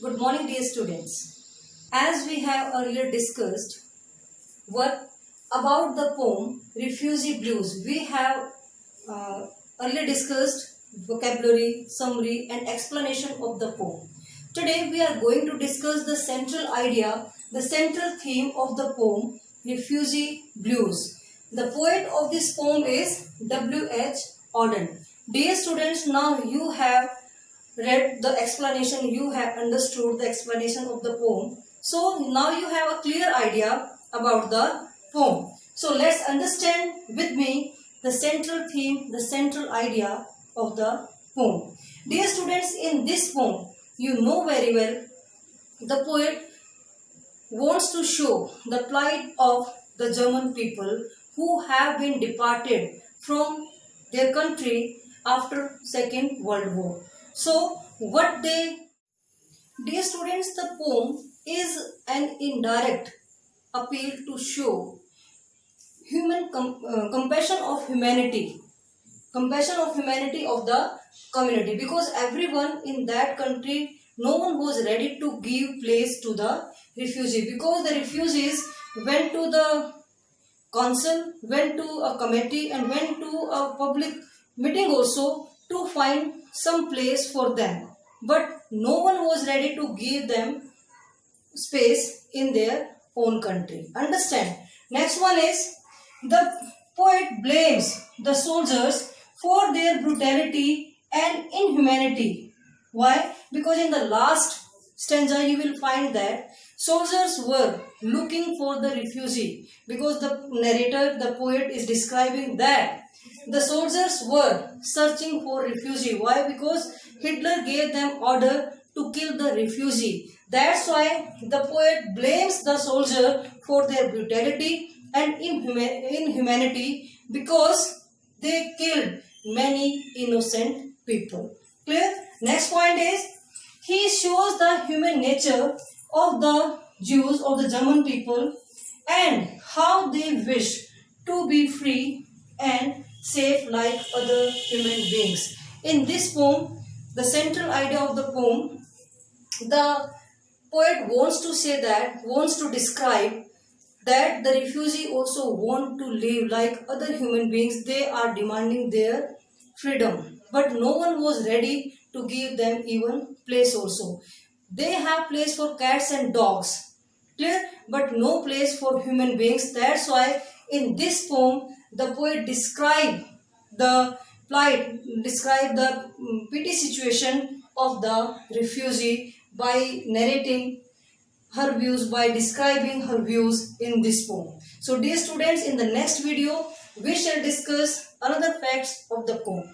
Good morning, dear students. As we have earlier discussed what about the poem Refugee Blues, we have earlier discussed vocabulary, summary and explanation of the poem. Today we are going to discuss the central idea, the central theme of the poem Refugee Blues. The poet of this poem is W.H. Auden. Dear students, now you have read the explanation, you have understood the explanation of the poem. So now you have a clear idea about the poem. So let's understand with me the central theme, the central idea of the poem. Dear students, in this poem, you know very well, the poet wants to show the plight of the German people who have been departed from their country after Second World War. So, dear students, the poem is an indirect appeal to show compassion of humanity of the community, because everyone in that country, no one was ready to give place to the refugee, because the refugees went to the council, went to a committee and went to a public meeting also to find some place for them, but no one was ready to give them space in their own country. Understand? Next one is, the poet blames the soldiers for their brutality and inhumanity. Why? Because in the last stanza you will find that soldiers were looking for the refugee, because the narrator, the poet, is describing that the soldiers were searching for refugee. Why? Because Hitler gave them order to kill the refugee. That's why the poet blames the soldier for their brutality and inhumanity, because they killed many innocent people. Clear? Next point is, he shows the human nature of the Jews, of the German people, and how they wish to be free and safe like other human beings. In this poem, the central idea of the poem, the poet wants to describe that the refugee also want to live like other human beings. They are demanding their freedom, but no one was ready to give them even place also. They have place for cats and dogs, clear, but no place for human beings. That's why in this poem the poet describe the plight, describe the pity situation of the refugee by narrating her views, by describing her views in this poem. So dear students, in the next video we shall discuss another facts of the poem.